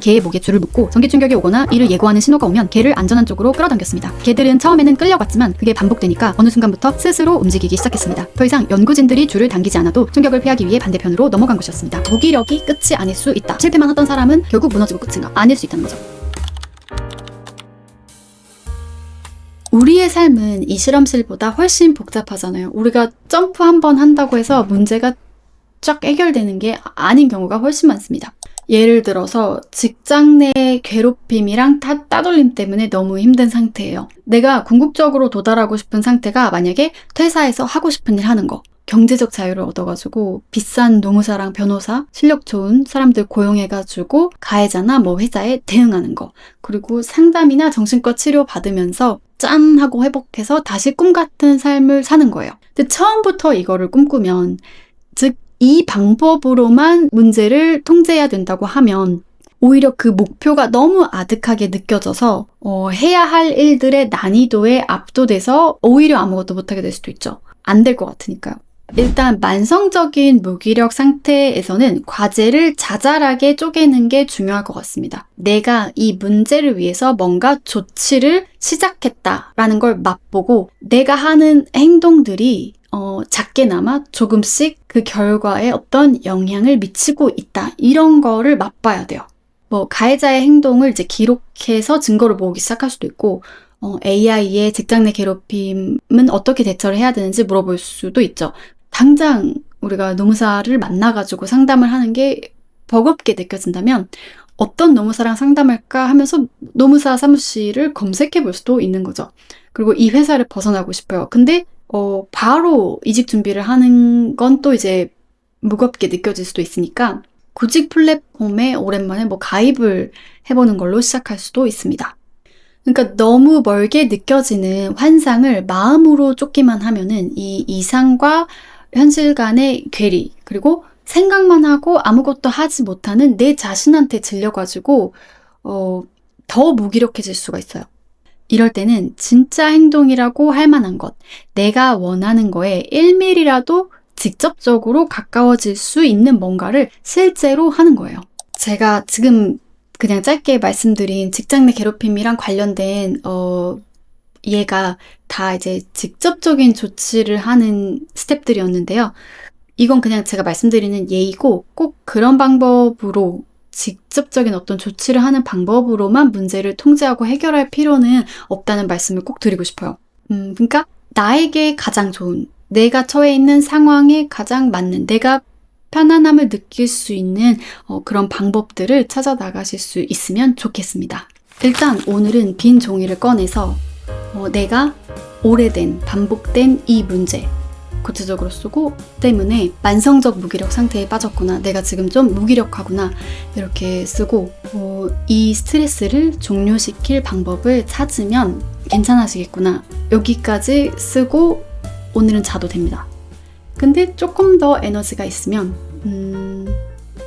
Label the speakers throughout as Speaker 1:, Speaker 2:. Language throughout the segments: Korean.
Speaker 1: 개의 목에 줄을 묶고 전기 충격이 오거나 이를 예고하는 신호가 오면 개를 안전한 쪽으로 끌어당겼습니다. 개들은 처음에는 끌려갔지만 그게 반복되니까 어느 순간부터 스스로 움직이기 시작했습니다. 더 이상 연구진들이 줄을 당기지 않아도 충격을 피하기 위해 반대편으로 넘어간 것이었습니다. 무기력이 끝이 아닐 수 있다. 실패만 하던 사람은 결국 무너지고 끝인가? 아닐 수 있다는 거죠. 우리의 삶은 이 실험실보다 훨씬 복잡하잖아요. 우리가 점프 한 번 한다고 해서 문제가 쫙 해결되는 게 아닌 경우가 훨씬 많습니다. 예를 들어서 직장 내 괴롭힘이랑 따돌림 때문에 너무 힘든 상태예요. 내가 궁극적으로 도달하고 싶은 상태가 만약에 퇴사해서 하고 싶은 일 하는 거, 경제적 자유를 얻어가지고 비싼 노무사랑 변호사, 실력 좋은 사람들 고용해가지고 가해자나 회사에 대응하는 거, 그리고 상담이나 정신과 치료 받으면서 짠 하고 회복해서 다시 꿈 같은 삶을 사는 거예요. 근데 처음부터 이거를 꿈꾸면, 즉 이 방법으로만 문제를 통제해야 된다고 하면 오히려 그 목표가 너무 아득하게 느껴져서 해야 할 일들의 난이도에 압도돼서 오히려 아무것도 못하게 될 수도 있죠. 안 될 것 같으니까요. 일단 만성적인 무기력 상태에서는 과제를 자잘하게 쪼개는 게 중요할 것 같습니다. 내가 이 문제를 위해서 뭔가 조치를 시작했다라는 걸 맛보고 내가 하는 행동들이 작게나마 조금씩 그 결과에 어떤 영향을 미치고 있다. 이런 거를 맛봐야 돼요. 가해자의 행동을 이제 기록해서 증거를 모으기 시작할 수도 있고, AI의 직장 내 괴롭힘은 어떻게 대처를 해야 되는지 물어볼 수도 있죠. 당장 우리가 노무사를 만나가지고 상담을 하는 게 버겁게 느껴진다면 어떤 노무사랑 상담할까 하면서 노무사 사무실을 검색해 볼 수도 있는 거죠. 그리고 이 회사를 벗어나고 싶어요. 근데 바로 이직 준비를 하는 건 또 이제 무겁게 느껴질 수도 있으니까 구직 플랫폼에 오랜만에 가입을 해보는 걸로 시작할 수도 있습니다. 그러니까 너무 멀게 느껴지는 환상을 마음으로 쫓기만 하면은 이 이상과 현실 간의 괴리, 그리고 생각만 하고 아무것도 하지 못하는 내 자신한테 질려가지고 더 무기력해질 수가 있어요. 이럴 때는 진짜 행동이라고 할 만한 것, 내가 원하는 거에 1mm라도 직접적으로 가까워질 수 있는 뭔가를 실제로 하는 거예요. 제가 지금 그냥 짧게 말씀드린 직장 내 괴롭힘이랑 관련된 얘가 다 이제 직접적인 조치를 하는 스텝들이었는데요. 이건 그냥 제가 말씀드리는 예이고 꼭 그런 방법으로 직접적인 어떤 조치를 하는 방법으로만 문제를 통제하고 해결할 필요는 없다는 말씀을 꼭 드리고 싶어요. 그러니까 나에게 가장 좋은, 내가 처해 있는 상황에 가장 맞는, 내가 편안함을 느낄 수 있는 그런 방법들을 찾아 나가실 수 있으면 좋겠습니다. 일단 오늘은 빈 종이를 꺼내서 내가 오래된, 반복된 이 문제 구체적으로 쓰고 때문에 만성적 무기력 상태에 빠졌구나, 내가 지금 좀 무기력하구나 이렇게 쓰고 이 스트레스를 종료시킬 방법을 찾으면 괜찮아지겠구나 여기까지 쓰고 오늘은 자도 됩니다. 근데 조금 더 에너지가 있으면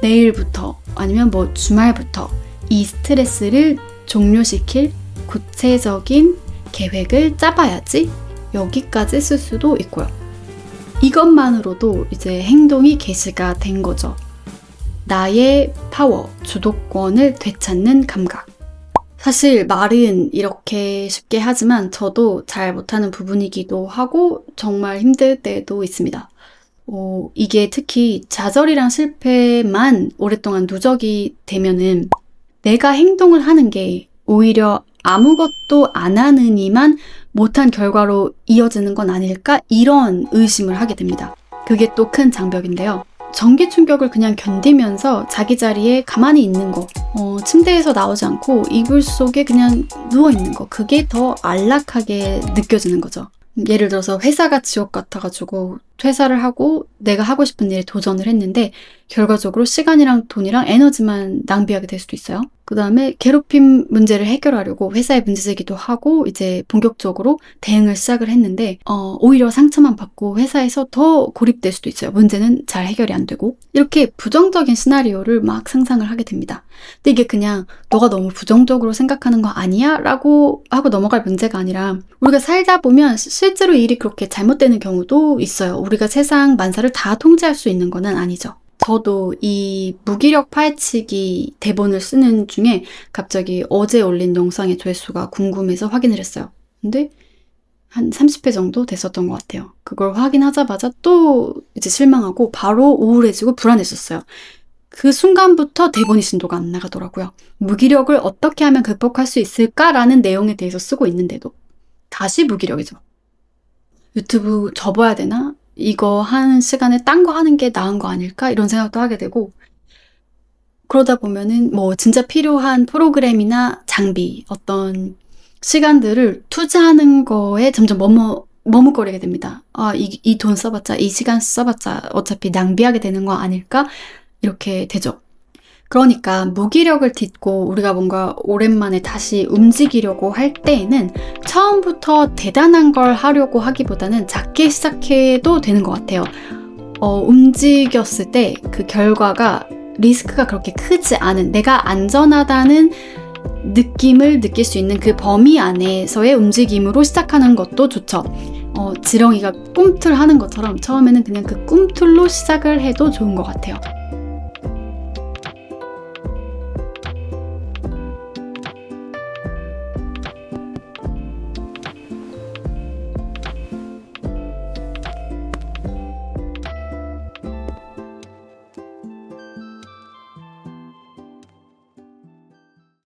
Speaker 1: 내일부터 아니면 주말부터 이 스트레스를 종료시킬 구체적인 계획을 짜봐야지 여기까지 쓸 수도 있고요. 이것만으로도 이제 행동이 개시가 된 거죠. 나의 파워, 주도권을 되찾는 감각. 사실 말은 이렇게 쉽게 하지만 저도 잘 못하는 부분이기도 하고 정말 힘들 때도 있습니다. 이게 특히 좌절이랑 실패만 오랫동안 누적이 되면은 내가 행동을 하는 게 오히려 아무것도 안 하느니만 못한 결과로 이어지는 건 아닐까? 이런 의심을 하게 됩니다. 그게 또 큰 장벽인데요. 전기 충격을 그냥 견디면서 자기 자리에 가만히 있는 거, 침대에서 나오지 않고 이불 속에 그냥 누워있는 거, 그게 더 안락하게 느껴지는 거죠. 예를 들어서 회사가 지옥 같아가지고 퇴사를 하고 내가 하고 싶은 일에 도전을 했는데 결과적으로 시간이랑 돈이랑 에너지만 낭비하게 될 수도 있어요. 그 다음에 괴롭힘 문제를 해결하려고 회사에 문제제기도 하고 이제 본격적으로 대응을 시작을 했는데 오히려 상처만 받고 회사에서 더 고립될 수도 있어요. 문제는 잘 해결이 안 되고. 이렇게 부정적인 시나리오를 막 상상을 하게 됩니다. 근데 이게 그냥 너가 너무 부정적으로 생각하는 거 아니야? 라고 하고 넘어갈 문제가 아니라 우리가 살다 보면 실제로 일이 그렇게 잘못되는 경우도 있어요. 우리가 세상 만사를 다 통제할 수 있는 건 아니죠. 저도 이 무기력 파헤치기 대본을 쓰는 중에 갑자기 어제 올린 영상의 조회수가 궁금해서 확인을 했어요. 근데 한 30회 정도 됐었던 것 같아요. 그걸 확인하자마자 또 이제 실망하고 바로 우울해지고 불안했었어요. 그 순간부터 대본이 진도가 안 나가더라고요. 무기력을 어떻게 하면 극복할 수 있을까라는 내용에 대해서 쓰고 있는데도 다시 무기력이죠. 유튜브 접어야 되나? 이거 하는 시간에 딴 거 하는 게 나은 거 아닐까? 이런 생각도 하게 되고, 그러다 보면은 뭐 진짜 필요한 프로그램이나 장비, 어떤 시간들을 투자하는 거에 점점 머뭇거리게 됩니다. 아, 이 돈 써봤자, 이 시간 써봤자 어차피 낭비하게 되는 거 아닐까? 이렇게 되죠. 그러니까 무기력을 딛고 우리가 뭔가 오랜만에 다시 움직이려고 할 때에는 처음부터 대단한 걸 하려고 하기보다는 작게 시작해도 되는 것 같아요. 움직였을 때 그 결과가 리스크가 그렇게 크지 않은, 내가 안전하다는 느낌을 느낄 수 있는 그 범위 안에서의 움직임으로 시작하는 것도 좋죠. 지렁이가 꿈틀 하는 것처럼 처음에는 그냥 그 꿈틀로 시작을 해도 좋은 것 같아요.